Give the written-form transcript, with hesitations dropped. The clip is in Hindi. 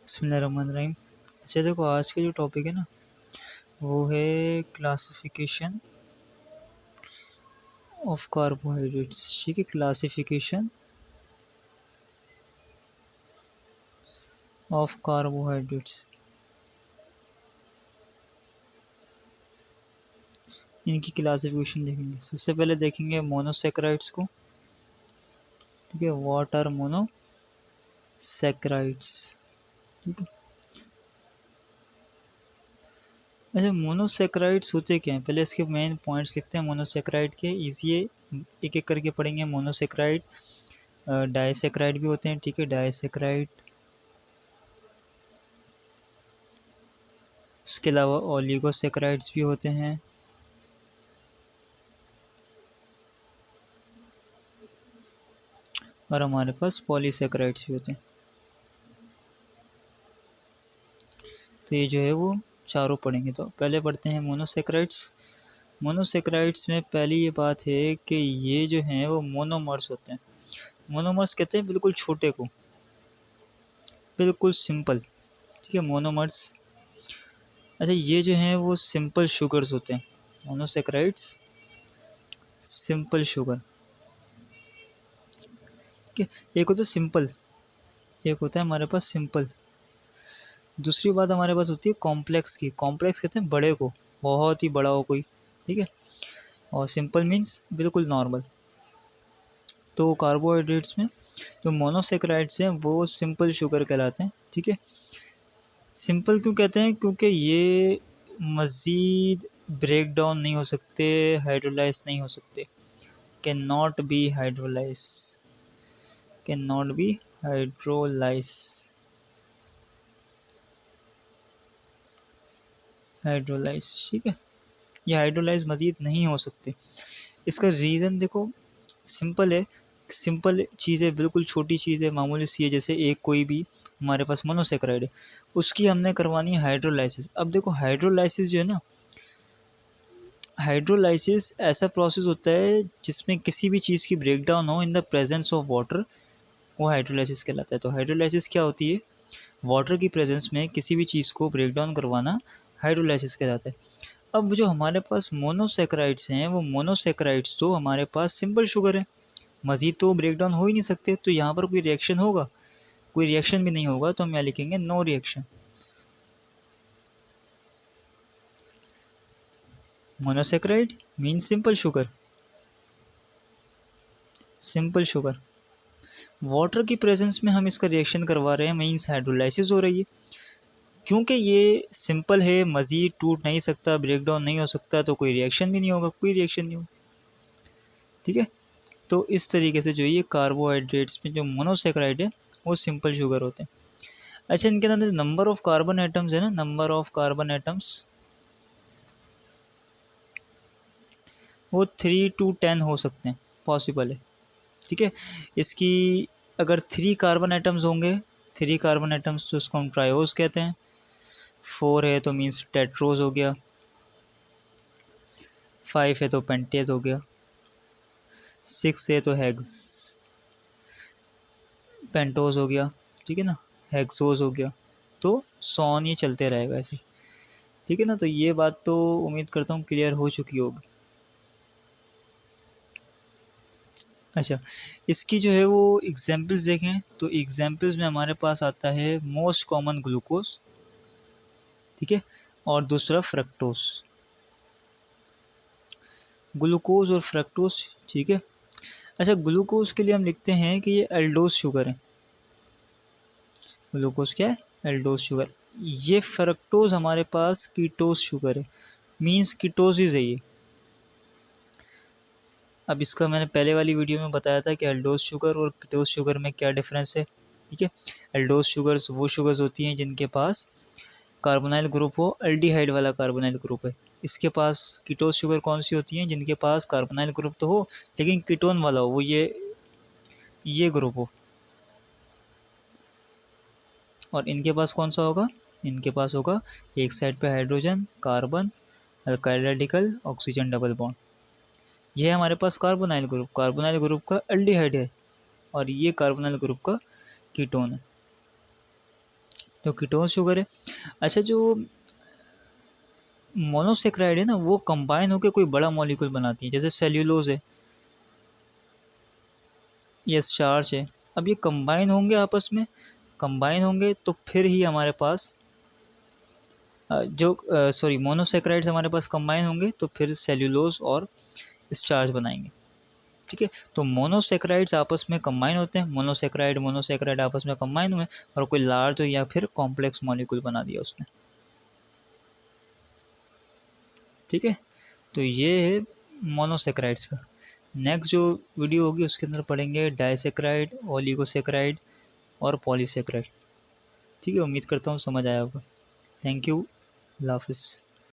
बिस्मिल्लाहिर्रहमानिर्रहीम। अच्छा देखो, आज का जो टॉपिक है ना वो है क्लासिफिकेशन ऑफ कार्बोहाइड्रेट्स। ठीक है, क्लासिफिकेशन ऑफ कार्बोहाइड्रेट्स, इनकी क्लासिफिकेशन देखेंगे। सबसे पहले देखेंगे मोनोसेक्राइड्स को। ठीक है, व्हाट आर मोनोसेक्राइड्स। ठीक है, अच्छा मोनोसेक्राइड्स होते क्या हैं, पहले इसके मेन पॉइंट्स लिखते हैं मोनोसेक्राइड के। इजी है, एक एक करके पढ़ेंगे। मोनोसेक्राइड, डाइसेक्राइड भी होते हैं। ठीक है, डाइसेक्राइड, इसके अलावा ओलिगोसेक्राइड्स भी होते हैं। और हमारे पास पॉलीसेक्राइड्स भी होते हैं। तो ये जो है वो चारों पढ़ेंगे। तो पहले पढ़ते हैं मोनोसेक्राइड्स। मोनोसेक्राइड्स में पहली ये बात है कि ये जो हैं वो मोनोमर्स होते हैं। मोनोमर्स कहते हैं बिल्कुल छोटे को, बिल्कुल सिंपल। ठीक है, मोनोमर्स। अच्छा, ये जो हैं वो सिंपल शुगर्स होते हैं। Monosaccharides simple sugar. ठीक है, एक होता है सिंपल, एक होता है हमारे पास सिंपल। दूसरी बात हमारे पास होती है कॉम्प्लेक्स की। कॉम्प्लेक्स कहते हैं बड़े को, बहुत ही बड़ा हो कोई। ठीक है, और सिंपल मीन्स बिल्कुल नॉर्मल। तो कार्बोहाइड्रेट्स में जो मोनोसेक्राइड्स हैं वो सिंपल शुगर कहलाते हैं। ठीक है, सिंपल क्यों कहते हैं, क्योंकि ये मज़ीद ब्रेक डाउन नहीं हो सकते, हाइड्रोलाइज नहीं हो सकते। Can not be hydrolyse, can not be hydrolyse, hydrolyse. ठीक है, ये हाइड्रोलाइज मज़ीद नहीं हो सकते। इसका रीज़न देखो, सिंपल है। सिंपल चीज़ है, बिल्कुल छोटी चीज़ है, मामूली सी है। जैसे एक कोई भी हमारे पास मोनोसेक्राइड है, उसकी हमने करवानी है हाइड्रोलाइसिस। अब देखो हाइड्रोलाइसिस जो है ना, हाइड्रोलाइसिस ऐसा प्रोसेस होता है जिसमें किसी भी चीज़ की ब्रेकडाउन हो in the presence of water, वो हाइड्रोलाइसिस कहलाता है। तो हाइड्रोलाइसिस क्या होती है, वाटर की प्रेजेंस में किसी भी चीज़ को ब्रेकडाउन करवाना हाइड्रोलाइसिस कहलाता है। अब जो हमारे पास मोनोसेक्राइड्स हैं, वो मोनोसेक्राइड्स तो हमारे पास सिंपल शुगर है, मज़ीद तो ब्रेकडाउन हो ही नहीं सकते। तो यहाँ पर कोई रिएक्शन होगा, कोई रिएक्शन भी नहीं होगा। तो हम यहाँ लिखेंगे no reaction. Monosaccharide means simple sugar, simple sugar. Water की प्रेजेंस में हम इसका रिएक्शन करवा रहे हैं, मीन्स हाइड्रोलाइसिस हो रही है। क्योंकि ये सिंपल है, मज़ीद टूट नहीं सकता, ब्रेकडाउन नहीं हो सकता, तो कोई रिएक्शन भी नहीं होगा, कोई रिएक्शन नहीं होगा। ठीक है, तो इस तरीके से जो ये कार्बोहाइड्रेट्स में जो मोनोसेक्राइड है वो सिंपल शुगर होते हैं। अच्छा, इनके अंदर नंबर ऑफ कार्बन एटम्स है ना, नंबर ऑफ कार्बन एटम्स वो 3 to 10 हो सकते हैं, पॉसिबल है। ठीक है, इसकी अगर 3 कार्बन एटम्स होंगे, 3 कार्बन एटम्स, तो इसको हम ट्रायोज कहते हैं। 4 है तो मीन्स टेट्रोज हो गया, 5 है तो पेंटेज हो गया, 6 है तो हेक्स पेंटोज हो गया। ठीक है ना, हेक्सोज हो गया। तो सॉन ये चलते रहेगा ऐसे। ठीक है ना, तो ये बात तो उम्मीद करता हूँ क्लियर हो चुकी होगी। अच्छा, इसकी जो है वो एग्जाम्पल्स देखें तो एग्जाम्पल्स में हमारे पास आता है मोस्ट कॉमन ग्लूकोज। ठीक है, और दूसरा फ्रक्टोज, ग्लूकोज और फ्रक्टोज। ठीक है, अच्छा ग्लूकोज के लिए हम लिखते हैं कि ये एल्डोज शुगर है। ग्लूकोज क्या है, एल्डोज शुगर। ये फ्रक्टोज हमारे पास कीटोज शुगर है, मीन्स कीटोसिस है ये। अब इसका मैंने पहले वाली वीडियो में बताया था कि एल्डोज शुगर और कीटोज शुगर में क्या डिफरेंस है। ठीक है, एल्डोज शुगर्स वो शुगर्स होती हैं जिनके पास कार्बोनाइल ग्रुप हो, एल्डिहाइड वाला कार्बोनाइल ग्रुप है। इसके पास कीटोज शुगर कौन सी होती हैं, जिनके पास कार्बोनाइल ग्रुप तो हो लेकिन कीटोन वाला हो, वो ये ग्रुप हो। और इनके पास कौन सा होगा, इनके पास होगा एक साइड पे hydrogen, carbon, alkyl radical, oxygen double bond. ये है हमारे पास कार्बोनाइल ग्रुप, कार्बोनाइल ग्रुप का एल्डिहाइड है, और ये कार्बोनाइल ग्रुप का कीटोन है। तो कीटोन शुगर है। अच्छा, जो मोनोसेक्राइड है ना, वो कंबाइन होकर कोई बड़ा मॉलिक्यूल बनाती है, जैसे सेल्यूलोज है या स्टार्च है। अब ये कंबाइन होंगे आपस में, कंबाइन होंगे तो फिर ही हमारे पास मोनोसेक्राइड्स हमारे पास कंबाइन होंगे तो फिर सेल्यूलोज और स्टार्च बनाएंगे। ठीक है, तो मोनोसेक्राइड्स आपस में कंबाइन होते हैं, मोनोसेक्राइड मोनोसेक्राइड आपस में कंबाइन हुए और कोई लार्ज या फिर कॉम्प्लेक्स मॉलिक्यूल बना दिया उसने। ठीक है, तो ये है मोनोसेक्राइड्स का। नेक्स्ट जो वीडियो होगी उसके अंदर पढ़ेंगे डाइसेक्राइड, ओलिगोसेक्राइड और पॉलीसेक्राइड। ठीक है, उम्मीद करता हूँ समझ आया होगा। थैंक यू, अल्लाह हाफिज़।